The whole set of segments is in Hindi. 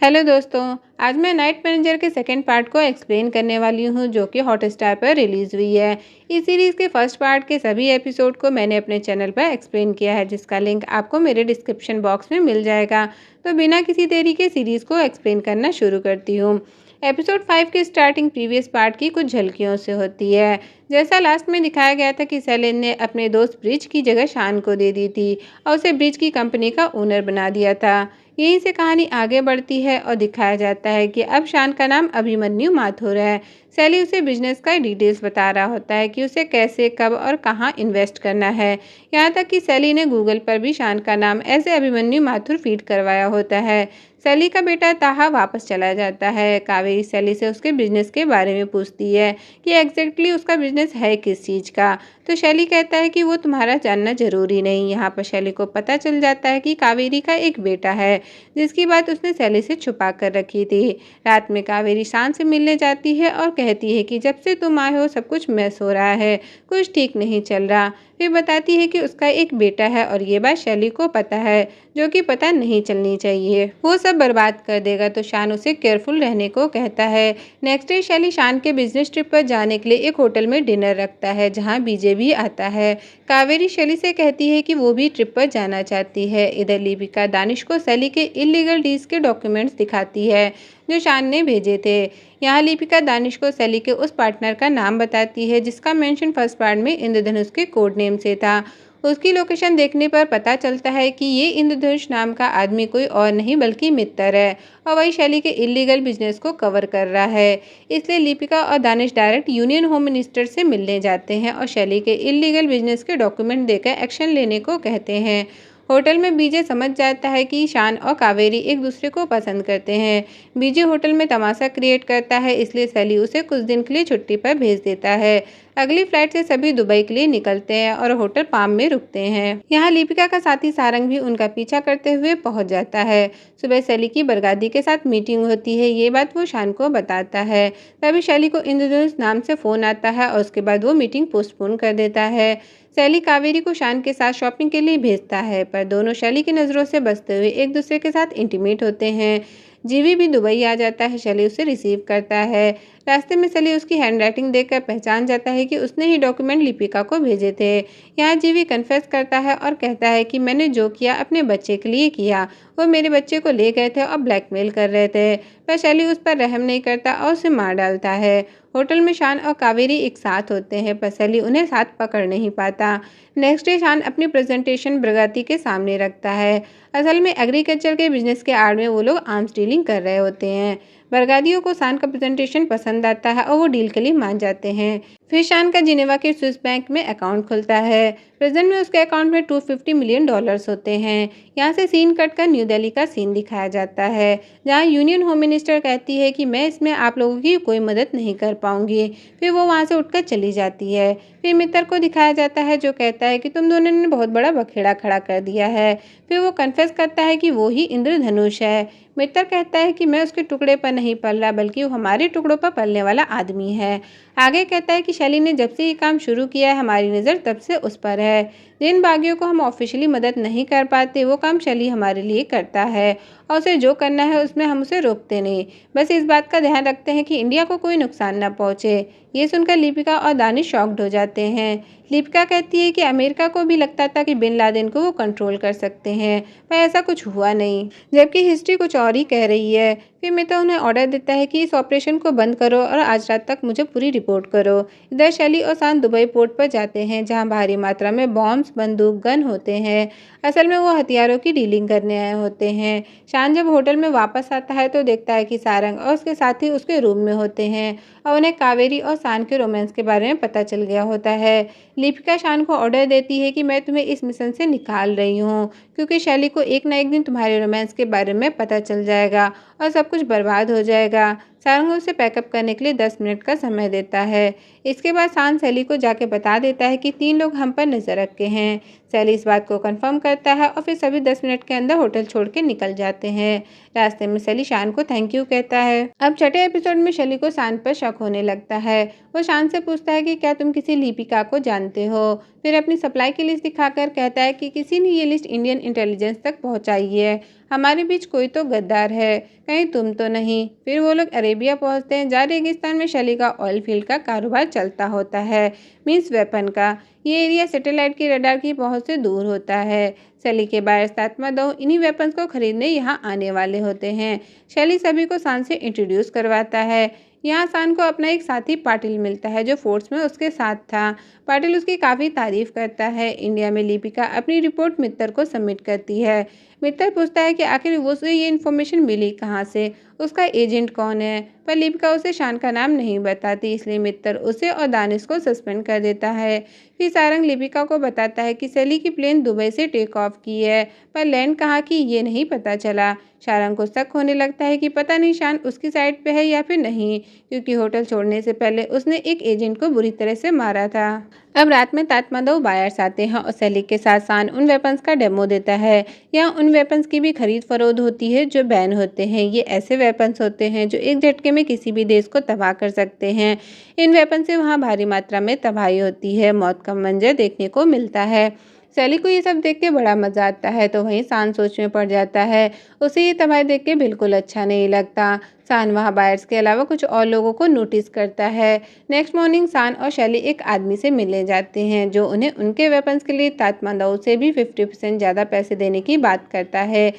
हेलो दोस्तों, आज मैं नाइट मैनेजर के सेकंड पार्ट को एक्सप्लेन करने वाली हूँ जो कि हॉटस्टार पर रिलीज़ हुई है। इस सीरीज़ के फर्स्ट पार्ट के सभी एपिसोड को मैंने अपने चैनल पर एक्सप्लेन किया है, जिसका लिंक आपको मेरे डिस्क्रिप्शन बॉक्स में मिल जाएगा। तो बिना किसी देरी के सीरीज़ को एक्सप्लेन करना शुरू करती हूँ। एपिसोड 5 की स्टार्टिंग प्रीवियस पार्ट की कुछ झलकियों से होती है। जैसा लास्ट में दिखाया गया था कि सेलिन ने अपने दोस्त ब्रिज की जगह शान को दे दी थी और उसे ब्रिज की कंपनी का ओनर बना दिया था। यहीं से कहानी आगे बढ़ती है और दिखाया जाता है कि अब शान का नाम अभिमन्यु माथुर है। सैली उसे बिजनेस का डिटेल्स बता रहा होता है कि उसे कैसे, कब और कहाँ इन्वेस्ट करना है। यहाँ तक कि सैली ने गूगल पर भी शान का नाम ऐसे अभिमन्यु माथुर फीड करवाया होता है। सैली का बेटा ताहा वापस चला जाता है। कावेरी सैली से उसके बिजनेस के बारे में पूछती है कि एग्जैक्टली उसका बिजनेस है किस चीज़ का। तो शैली कहता है कि वो तुम्हारा जानना जरूरी नहीं। यहाँ पर शैली को पता चल जाता है कि कावेरी का एक बेटा है, जिसकी बात उसने सैली से छुपा कर रखी थी। रात में कावेरी शान से मिलने जाती है और कहती है कि जब से तुम आए हो सब कुछ मिस हो रहा है, कुछ ठीक नहीं चल रहा। फिर बताती है कि उसका एक बेटा है और ये बात शैली को पता है, जो कि पता नहीं चलनी चाहिए, वो सब बर्बाद कर देगा। तो शान उसे केयरफुल रहने को कहता है। नेक्स्ट डे शैली शान के बिजनेस ट्रिप पर जाने के लिए एक होटल में डिनर रखता है, जहाँ बीजे भी आता है। कावेरी शैली से कहती है कि वो भी ट्रिप पर जाना चाहती है। इधर लिपिका दानिश को सैली के इलीगल डील्स के डॉक्यूमेंट्स दिखाती है जो शान ने भेजे थे। यहाँ लिपिका दानिश को सैली के उस पार्टनर का नाम बताती है जिसका मेंशन फर्स्ट पार्ट में इंद्रधनुष के कोड नेम से था। उसकी लोकेशन देखने पर पता चलता है कि ये इंद्रधनुष नाम का आदमी कोई और नहीं बल्कि मित्तर है और वही शैली के इलीगल बिजनेस को कवर कर रहा है। इसलिए लिपिका और Danish direct union home minister से मिलने जाते हैं और शैली के इलीगल बिजनेस के डॉक्यूमेंट देकर एक्शन लेने को कहते हैं। होटल में बीजे समझ जाता है कि शान और कावेरी एक दूसरे को पसंद करते हैं। बीजे होटल में तमाशा क्रिएट करता है, इसलिए सैली उसे कुछ दिन के लिए छुट्टी पर भेज देता है। अगली फ्लाइट से सभी दुबई के लिए निकलते हैं और होटल पाम में रुकते हैं। यहाँ लिपिका का साथी सारंग भी उनका पीछा करते हुए पहुंच जाता है। सुबह सैली की बरगादी के साथ मीटिंग होती है, ये बात वो शान को बताता है। तभी शैली को इंद्रधनुष नाम से फोन आता है और उसके बाद वो मीटिंग पोस्टपोन कर देता है। सैली कावेरी को शान के साथ शॉपिंग के लिए भेजता है, पर दोनों शैली की नज़रों से बचते हुए एक दूसरे के साथ इंटीमेट होते हैं। जीवी भी दुबई आ जाता है। शैली उसे रिसीव करता है। रास्ते में सैली उसकी हैंडराइटिंग देखकर पहचान जाता है कि उसने ही डॉक्यूमेंट लिपिका को भेजे थे। यहाँ जीवी कन्फेस करता है और कहता है कि मैंने जो किया अपने बच्चे के लिए किया। वो मेरे बच्चे को ले गए थे और ब्लैकमेल कर रहे थे। पर शैली उस पर रहम नहीं करता और उसे मार डालता है। होटल में शान और कावेरी एक साथ होते हैं, पर शैली उन्हें साथ पकड़ नहीं पाता। नेक्स्ट डे शान अपनी प्रेजेंटेशन बरगाती के सामने रखता है। असल में एग्रीकल्चर के बिजनेस के आड़ में वो लोग आर्म्स डीलिंग कर रहे होते हैं। बरगादियों को शान का प्रेजेंटेशन पसंद आता है और वो डील के लिए मान जाते हैं। फिर शान का जिनेवा के स्विस बैंक में अकाउंट खुलता है। प्रेजेंट में उसके अकाउंट में $250 मिलियन होते हैं। यहाँ से सीन कट कर न्यू दिल्ली का सीन दिखाया जाता है, जहाँ यूनियन होम मिनिस्टर कहती है कि मैं इसमें आप लोगों की कोई मदद नहीं कर पाऊंगी। फिर वो वहाँ से उठकर चली जाती है। फिर मित्र को दिखाया जाता है जो कहता है कि तुम दोनों ने बहुत बड़ा बखेड़ा खड़ा कर दिया है। फिर वो कन्फेस करता है कि वो ही इंद्रधनुष है। मित्र कहता है कि मैं उसके टुकड़े पर नहीं पल रहा, बल्कि वो हमारे टुकड़ों पर पलने वाला आदमी है। आगे कहता है कि शैली ने जब से ये काम शुरू किया है हमारी नज़र तब से उस पर है। जिन बागियों को हम ऑफिशियली मदद नहीं कर पाते वो काम शैली हमारे लिए करता है और उसे जो करना है उसमें हम उसे रोकते नहीं। बस इस बात का ध्यान रखते हैं कि इंडिया को कोई नुकसान न पहुंचे। ये सुनकर लिपिका और दानिश शॉक्ड हो जाते हैं। लिपिका कहती है कि अमेरिका को भी लगता था कि बिन लादेन को वो कंट्रोल कर सकते हैं, पर ऐसा कुछ हुआ नहीं, जबकि हिस्ट्री कुछ और ही कह रही है। फिर मित्र उन्हें ऑर्डर देता है कि इस ऑपरेशन को बंद करो और आज रात तक मुझे पूरी रिपोर्ट करो। इधर शैली और शान दुबई पोर्ट पर जाते हैं, जहां भारी मात्रा में बॉम्ब्स, बंदूक, गन होते हैं। असल में वो हथियारों की डीलिंग करने आए होते हैं। शान जब होटल में वापस आता है तो देखता है कि सारंग और उसके साथी उसके रूम में होते हैं और उन्हें कावेरी और शान के रोमांस के बारे में पता चल गया होता है। लिपिका शान को ऑर्डर देती है कि मैं तुम्हें इस मिशन से निकाल रही हूँ, क्योंकि शैली को एक ना एक दिन तुम्हारे रोमांस के बारे में पता चल जाएगा और सब कुछ बर्बाद हो जाएगा। सारंग उसे पैकअप करने के लिए 10 मिनट का समय देता है। इसके बाद शान सैली को जाके बता देता है कि 3 लोग हम पर नजर रखे हैं। सैली इस बात को कंफर्म करता है और फिर सभी 10 मिनट के अंदर होटल छोड़ के निकल जाते हैं। रास्ते में सैली शान को थैंक यू कहता है। अब छठे एपिसोड में शैली को शान पर शक होने लगता है। वो शान से पूछता है कि क्या तुम किसी लिपिका को जानते हो। फिर अपनी सप्लाई की लिस्ट दिखाकर कहता है कि किसी ने ये लिस्ट इंडियन इंटेलिजेंस तक पहुंचाई है। हमारे बीच कोई तो गद्दार है, कहीं तुम तो नहीं। फिर वो लोग अरेबिया पहुंचते हैं, जहाँ रेगिस्तान में शैली का ऑयल फील्ड का कारोबार चलता होता है, मीन्स वेपन का। ये एरिया सैटेलाइट की रडार की पहुंच से दूर होता है। शैली के बायर्स तात्मादाव इन्हीं वेपन्स को खरीदने यहाँ आने वाले होते हैं। शैली सभी को शान से इंट्रोड्यूस करवाता है। यहाँ शान को अपना एक साथी पाटिल मिलता है जो फोर्स में उसके साथ था। पाटिल उसकी काफ़ी तारीफ करता है। इंडिया में लिपिका अपनी रिपोर्ट मित्तर को सबमिट करती है। मित्तर पूछता है कि आखिर उसे ये इन्फॉर्मेशन मिली कहाँ से, उसका एजेंट कौन है, पर लिपिका उसे शान का नाम नहीं बताती, इसलिए मित्तर उसे और दानिश को सस्पेंड कर देता है। फिर सारंग लिपिका को बताता है कि शैली की प्लेन दुबई से टेक ऑफ की है, पर लैंड कहाँ की ये नहीं पता चला। सारंग को शक होने लगता है कि पता नहीं शान उसकी साइड पे है या फिर नहीं, क्योंकि होटल छोड़ने से पहले उसने एक एजेंट को बुरी तरह से मारा था। अब रात में तात्मादाव बायर्स आते हैं और शैली के साथ शान उन वेपन्स का डेमो देता है। यहाँ उन वेपन्स की भी खरीद फरोख्त होती है जो बैन होते हैं। ये ऐसे वेपन्स होते हैं जो एक झटके में किसी भी देश को तबाह कर सकते हैं। इन वेपन से वहाँ भारी मात्रा में तबाही होती है, मौत का मंजर देखने को मिलता है। शैली को ये सब देख के बड़ा मजा आता है, तो वहीं शान सोच में पड़ जाता है। उसे ये तबाही देख के बिल्कुल अच्छा नहीं लगता। शान वहाँ बायर्स के अलावा कुछ और लोगों को नोटिस करता है। नेक्स्ट मॉर्निंग शान और शैली एक आदमी से मिलने जाते हैं जो उन्हें उनके वेपन्स के लिए तात्मादाव से भी 50% ज़्यादा पैसे देने की बात करता है।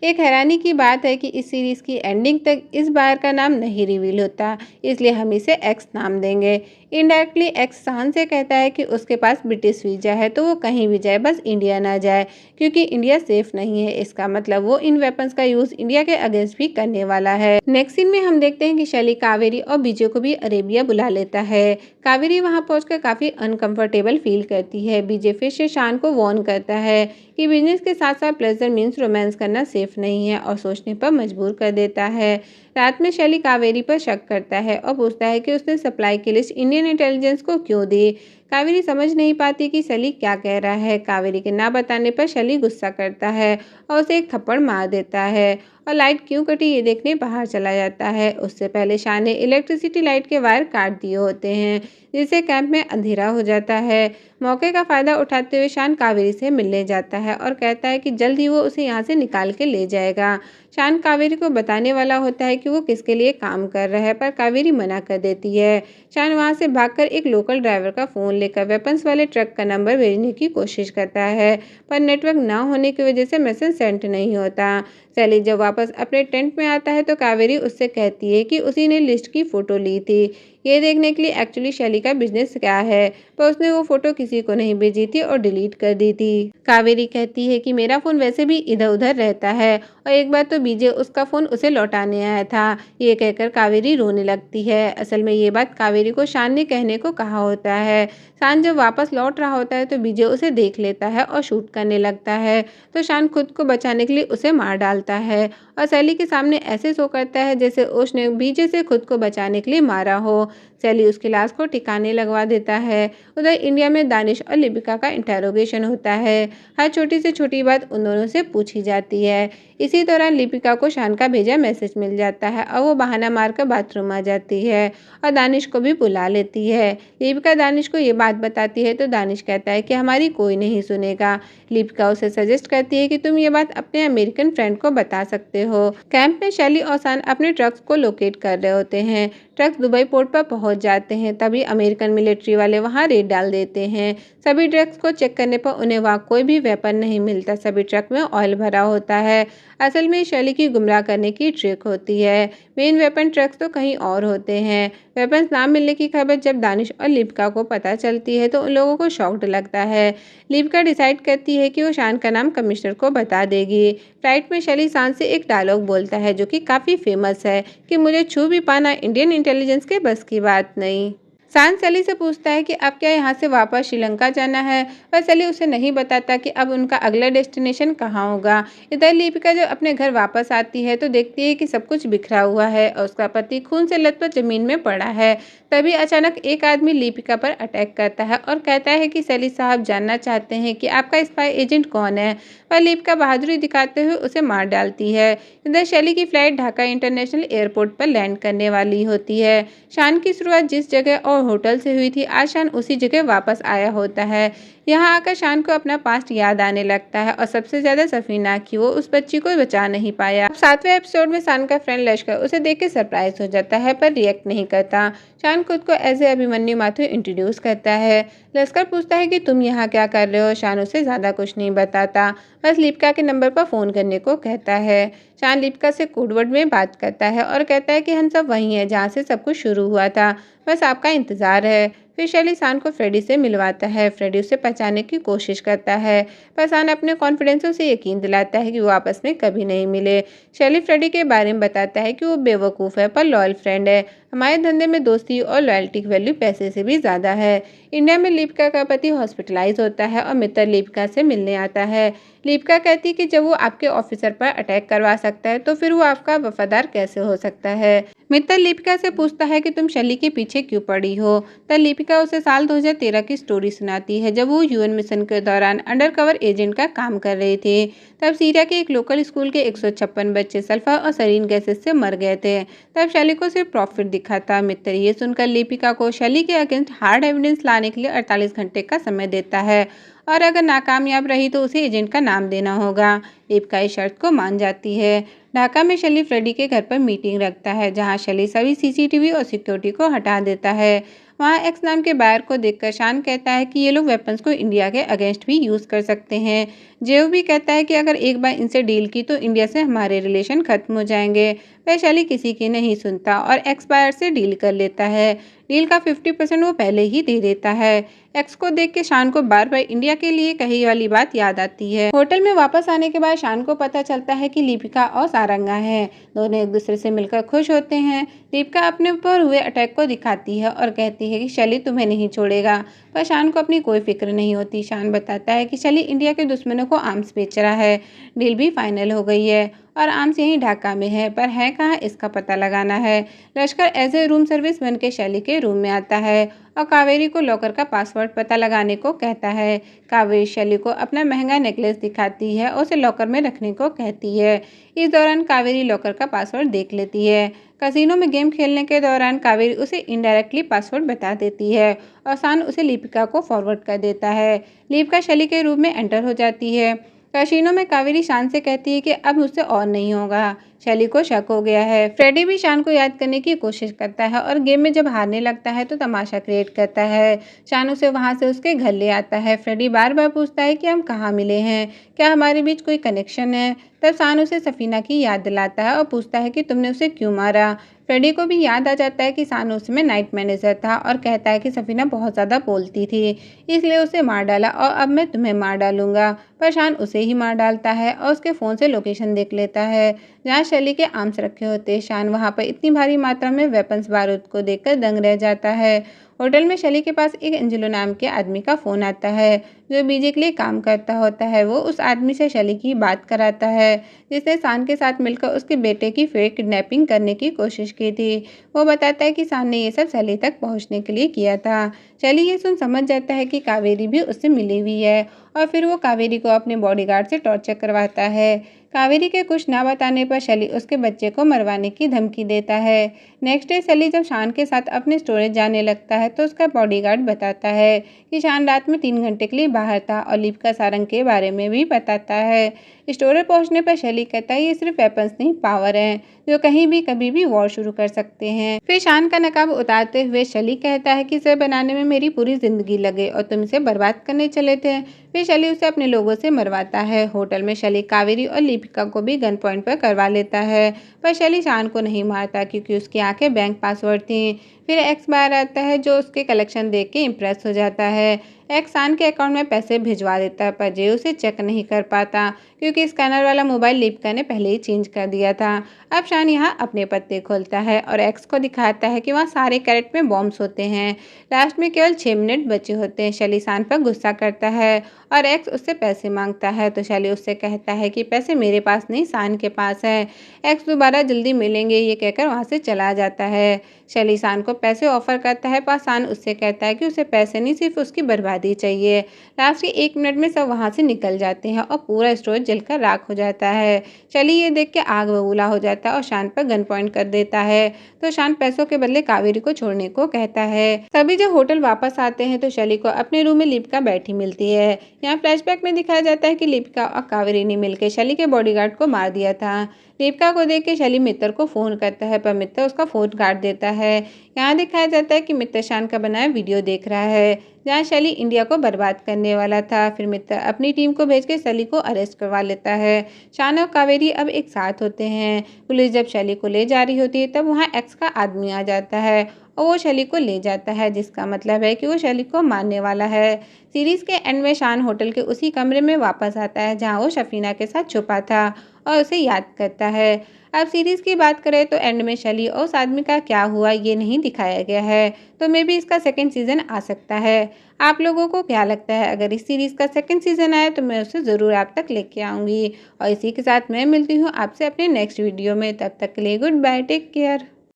एक हैरानी की बात है कि इस सीरीज़ की एंडिंग तक इस बायर का नाम नहीं रिवील होता, इसलिए हम इसे एक्स नाम देंगे। इनडायरेक्टली एक्स शान से कहता है कि उसके पास ब्रिटिश वीज़ा है, तो वो कहीं भी जाए, बस इंडिया ना जाए, क्योंकि इंडिया सेफ नहीं है। इसका मतलब वो इन वेपन्स का यूज़ इंडिया के अगेंस्ट भी करने वाला है। नेक्स्ट सीन में हम देखते हैं कि शैली कावेरी और विजय को भी अरेबिया बुला लेता है। कावेरी वहाँ पहुंचकर काफ़ी अनकंफर्टेबल फील करती है। विजय फिर से शान को वार्न करता है कि बिजनेस के साथ साथ प्लेजर मीन्स रोमांस करना सेफ नहीं है, और सोचने पर मजबूर कर देता है। रात में शैली कावेरी पर शक करता है और पूछता है कि उसने सप्लाई की लिस्ट इंडियन इंटेलिजेंस को क्यों दी। कावेरी समझ नहीं पाती कि शैली क्या कह रहा है। कावेरी के ना बताने पर शैली गुस्सा करता है और उसे एक थप्पड़ मार देता है और लाइट क्यों कटी ये देखने बाहर चला जाता है। उससे पहले शान ने इलेक्ट्रिसिटी लाइट के वायर काट दिए होते हैं, जिससे कैंप में अंधेरा हो जाता है। मौके का फ़ायदा उठाते हुए शान कावेरी से मिलने जाता है और कहता है कि जल्द ही वो उसे यहाँ से निकाल के ले जाएगा। शान कावेरी को बताने वाला होता है कि वो किसके लिए काम कर रहा है, पर कावेरी मना कर देती है। शान वहाँ से भागकर एक लोकल ड्राइवर का फ़ोन लेकर वेपन्स वाले ट्रक का नंबर भेजने की कोशिश करता है, पर नेटवर्क ना होने की वजह से मैसेज सेंड नहीं होता। शैली जब वापस अपने टेंट में आता है तो कावेरी उससे कहती है कि उसी ने लिस्ट की फ़ोटो ली थी, ये देखने के लिए एक्चुअली शैली का बिजनेस क्या है, पर उसने वो फ़ोटो किसी को नहीं भेजी थी और डिलीट कर दी थी। कावेरी कहती है कि मेरा फ़ोन वैसे भी इधर उधर रहता है, और एक बार तो विजय उसका फ़ोन उसे लौटाने आया था। ये कहकर कावेरी रोने लगती है। असल में ये बात कावेरी को शान ने कहने को कहा होता है। शान जब वापस लौट रहा होता है तो विजय उसे देख लेता है और शूट करने लगता है, तो शान खुद को बचाने के लिए उसे मार डालता है और शैली के सामने ऐसे शो करता है जैसे उसने विजय से खुद को बचाने के लिए मारा हो। शैली उसकी लाश को ठिकाने लगवा देता है। उधर इंडिया में दानिश और लिपिका का इंटेरोगेशन होता है। हर छोटी से छोटी बात उन दोनों से पूछी जाती है। इसी दौरान लिपिका को शान का भेजा मैसेज मिल जाता है और वो बहाना मारकर बाथरूम आ जाती है और दानिश को भी बुला लेती है। लिपिका दानिश को ये बात बताती है तो दानिश कहता है कि हमारी कोई नहीं सुनेगा। लिपिका उसे सजेस्ट करती है कि तुम ये बात अपने अमेरिकन फ्रेंड को बता सकते हो। कैंप में शैली और शान अपने ट्रक्स को लोकेट कर रहे होते हैं। ट्रक्स दुबई पोर्ट पर पहुंच जाते हैं, तभी अमेरिकन मिलिट्री वाले वहां रेड डाल देते हैं। सभी ट्रक्स को चेक करने पर उन्हें वहां कोई भी वेपन नहीं मिलता। सभी ट्रक में ऑयल भरा होता है। असल में शैली की गुमराह करने की ट्रिक होती है। मेन वेपन ट्रक्स तो कहीं और होते हैं। वेपन्स ना मिलने की खबर जब दानिश और लिपिका को पता चलती है तो उन लोगों को शॉक्ड लगता है। लिपिका डिसाइड करती है कि वो शान का नाम कमिश्नर को बता देगी। फ्लाइट में शैली शान से एक डायलॉग बोलता है जो कि काफ़ी फेमस है कि मुझे छू भी पाना इंडियन इंटेलिजेंस के बस की बात नहीं। शान शैली से पूछता है कि अब क्या यहाँ से वापस श्रीलंका जाना है, पर शैली उसे नहीं बताता कि अब उनका अगला डेस्टिनेशन कहाँ होगा। इधर लिपिका जब अपने घर वापस आती है तो देखती है कि सब कुछ बिखरा हुआ है और उसका पति खून से लथपथ जमीन में पड़ा है। तभी अचानक एक आदमी लिपिका पर अटैक करता है और कहता है कि शैली साहब जानना चाहते हैं कि आपका स्पाई एजेंट कौन है, पर लिपिका बहादुरी दिखाते हुए उसे मार डालती है। इधर शैली की फ्लाइट ढाका इंटरनेशनल एयरपोर्ट पर लैंड करने वाली होती है। शान की शुरुआत जिस जगह और होटल से हुई थी, आज शान उसी जगह वापस आया होता है। यहाँ आकर शान को अपना पास्ट याद आने लगता है और सबसे ज्यादा सफीना की, वो उस बच्ची को बचा नहीं पाया। 7वें एपिसोड में शान का फ्रेंड लश्कर उसे देख के सरप्राइज हो जाता है पर रिएक्ट नहीं करता। शान खुद को as a Abhimanyu Mathur introduce करता है। लश्कर पूछता है कि तुम यहाँ क्या कर रहे हो। शान उसे ज्यादा कुछ नहीं बताता, बस लिपिका के नंबर पर फोन करने को कहता है। शान लिपिका से कोडवर्ड में बात करता है और कहता है कि हम सब वहीं हैं जहाँ से सब कुछ शुरू हुआ था, बस आपका इंतजार है। फिर शैली शान को फ्रेडी से मिलवाता है। फ्रेडी उसे पहचानने की कोशिश करता है पर शान अपने कॉन्फिडेंस से उसे यकीन दिलाता है कि वो आपस में कभी नहीं मिले। शैली फ्रेडी के बारे में बताता है कि वो बेवकूफ़ है पर लॉयल फ्रेंड है। हमारे धंधे में दोस्ती और लॉयल्टी की वैल्यू पैसे से भी ज़्यादा है। इंडिया में लिपिका का पति हॉस्पिटलाइज होता है और मित्र लिपिका से मिलने आता है। लिपिका कहती है कि जब वो आपके ऑफिसर पर अटैक करवा सकता है तो फिर वो आपका वफादार कैसे हो सकता है। मित्तल लिपिका से पूछता है कि तुम शैली के पीछे क्यों पड़ी हो। तब लिपिका उसे साल 2013 की स्टोरी सुनाती है जब वो यूएन मिशन के दौरान अंडरकवर एजेंट का काम कर रही थी। तब सीरिया के एक लोकल स्कूल के 156 बच्चे सल्फर और सरीन गैसेस से मर गए थे। तब शैली को सिर्फ प्रॉफिट दिखा था। मित्तल ये सुनकर लिपिका को शैली के अगेंस्ट हार्ड एविडेंस लाने के लिए 48 घंटे का समय देता है और अगर नाकामयाब रही तो उसे एजेंट का नाम देना होगा। लिपिका इस शर्त को मान जाती है। ढाका में शैली फ्रेडी के घर पर मीटिंग रखता है जहां शैली सभी सीसीटीवी और सिक्योरिटी को हटा देता है। वहां एक्स नाम के बायर को देखकर शान कहता है कि ये लोग वेपन्स को इंडिया के अगेंस्ट भी यूज़ कर सकते हैं। जेव भी कहता है कि अगर एक बार इनसे डील की तो इंडिया से हमारे रिलेशन खत्म हो जाएंगे। वह शैली किसी की नहीं सुनता और एक्स बायर से डील कर लेता है। डील का 50% वो पहले ही दे देता है। एक्स को देख के शान को बार बार इंडिया के लिए कही वाली बात याद आती है। होटल में वापस आने के बाद शान को पता चलता है कि लिपिका और सारंगा हैं। दोनों एक दूसरे से मिलकर खुश होते हैं। लिपिका अपने ऊपर हुए अटैक को दिखाती है और कहती है कि शैली तुम्हें नहीं छोड़ेगा, पर शान को अपनी कोई फिक्र नहीं होती। शान बताता है कि शैली इंडिया के दुश्मनों को आर्म्स बेच रहा है। डील भी फाइनल हो गई है और आर्म्स यहीं ढाका में है, पर है कहाँ इसका पता लगाना है। लश्कर एज ए रूम सर्विस बन के शैली के रूम में आता है और कावेरी को लॉकर का पासवर्ड पता लगाने को कहता है। कावेरी शैली को अपना महंगा नेकलेस दिखाती है और उसे लॉकर में रखने को कहती है। इस दौरान कावेरी लॉकर का पासवर्ड देख लेती है। कसिनो में गेम खेलने के दौरान कावेरी उसे इनडायरेक्टली पासवर्ड बता देती है और शान उसे लिपिका को फॉरवर्ड कर देता है। लिपिका शैली के रूम में एंटर हो जाती है। कैसीनो में कावेरी शान से कहती है कि अब मुझसे और नहीं होगा। शैली को शक हो गया है। फ्रेडी भी शान को याद करने की कोशिश करता है और गेम में जब हारने लगता है तो तमाशा क्रिएट करता है। शान उसे वहां से उसके घर ले आता है। फ्रेडी बार बार पूछता है कि हम कहाँ मिले हैं, क्या हमारे बीच कोई कनेक्शन है। तब शान उसे सफीना की याद दिलाता है और पूछता है कि तुमने उसे क्यों मारा। फ्रेडी को भी याद आ जाता है कि शान उसमें नाइट मैनेजर था और कहता है कि सफीना बहुत ज़्यादा बोलती थी, इसलिए उसे मार डाला और अब मैं तुम्हें मार डालूंगा। पर शान उसे ही मार डालता है और उसके फ़ोन से लोकेशन देख लेता है जहाँ शैली के आर्म्स रखे होते। शान वहाँ पर इतनी भारी मात्रा में वेपन्स बारूद को देखकर दंग रह जाता है। होटल में शैली के पास एक एंजेलो नाम के आदमी का फ़ोन आता है जो बीजे के लिए काम करता होता है। वो उस आदमी से शैली की बात कराता है जिसने शान के साथ मिलकर उसके बेटे की फेक किडनैपिंग करने की कोशिश की थी। वो बताता है कि शान ने ये सब शैली तक पहुंचने के लिए किया था। शैली ये सुन समझ जाता है कि कावेरी भी उससे मिली हुई है और फिर वो कावेरी को अपने बॉडीगार्ड से टॉर्चर करवाता है। कावेरी के कुछ ना बताने पर शैली उसके बच्चे को मरवाने की धमकी देता है। नेक्स्ट डे शैली जब शान के साथ अपने स्टोरेज जाने लगता है तो उसका बॉडीगार्ड बताता है कि शान रात में 3 घंटे के लिए बाहर था और लिपिका सारंग के बारे में भी बताता है। स्टोरेज पहुंचने पर शैली कहता है ये सिर्फ वेपन्स नहीं, पावर है जो कहीं भी कभी भी वॉर शुरू कर सकते हैं। फिर शान का नकाब उतारते हुए शैली कहता है कि इसे बनाने में मेरी पूरी जिंदगी लगे और तुम इसे बर्बाद करने चले थे। फिर शैली उसे अपने लोगों से मरवाता है। होटल में शैली कावेरी और लिपिका को भी गन पॉइंट पर करवा लेता है, पर शैली शान को नहीं मारता क्योंकि उसकी आंखें बैंक पासवर्ड थी। फिर एक्स बाहर आता है जो उसके कलेक्शन देख के इम्प्रेस हो जाता है। एक्स शान के अकाउंट में पैसे भिजवा देता है पर जे उसे चेक नहीं कर पाता क्योंकि स्कैनर वाला मोबाइल लिपिका ने पहले ही चेंज कर दिया था। अब शान यहाँ अपने पत्ते खोलता है और एक्स को दिखाता है कि वहाँ सारे कैरेट में बॉम्ब्स होते हैं। लास्ट में केवल 6 मिनट बचे होते हैं। शैली शान पर गुस्सा करता है और एक्स उससे पैसे मांगता है तो शैली उससे कहता है कि पैसे मेरे पास नहीं, शान के पास है। एक्स दोबारा जल्दी मिलेंगे ये कहकर वहाँ से चला जाता है। शैली शान को पैसे ऑफर करता है पर शान उससे कहता है कि उसे पैसे नहीं, सिर्फ उसकी बर्बादी चाहिए। लास्ट के 1 मिनट में सब वहाँ से निकल जाते हैं और पूरा स्टोर जलकर राख हो जाता है। शैली ये देख के आग बबूला हो जाता है और शान पर गन पॉइंट कर देता है। तो शान पैसों के बदले कावेरी को छोड़ने को कहता है। सभी जब होटल वापस आते हैं तो शैली को अपने रूम में लिपिका बैठी मिलती है। यहाँ फ्लैशबैक में दिखाया जाता है कि लिपिका और कावेरी ने मिलकर शैली के बॉडीगार्ड को मार दिया था। लिपिका को देख के शैली मित्र को फोन करता है पर मित्र उसका फोन काट देता है। यहाँ दिखाया जाता है कि मित्र शान का बनाया वीडियो देख रहा है जहाँ शैली इंडिया को बर्बाद करने वाला था। फिर मित्र अपनी टीम को भेज के शैली को अरेस्ट करवा लेता है। शान और कावेरी अब एक साथ होते हैं। पुलिस जब शैली को ले जा रही होती है तब वहाँ एक्स का आदमी आ जाता है और वो शैली को ले जाता है, जिसका मतलब है कि वो शैली को मारने वाला है। सीरीज के एंड में शान होटल के उसी कमरे में वापस आता है जहाँ वो शफीना के साथ छुपा था और उसे याद करता है। अब सीरीज की बात करें तो एंड में शैली और उस आदमी का क्या हुआ ये नहीं दिखाया गया है, तो मे भी इसका सेकंड सीजन आ सकता है। आप लोगों को क्या लगता है? अगर इस सीरीज का सेकंड सीजन आए तो मैं उसे ज़रूर आप तक लेके आऊँगी। और इसी के साथ मैं मिलती हूँ आपसे अपने नेक्स्ट वीडियो में। तब तक के लिए गुड बाय, टेक केयर।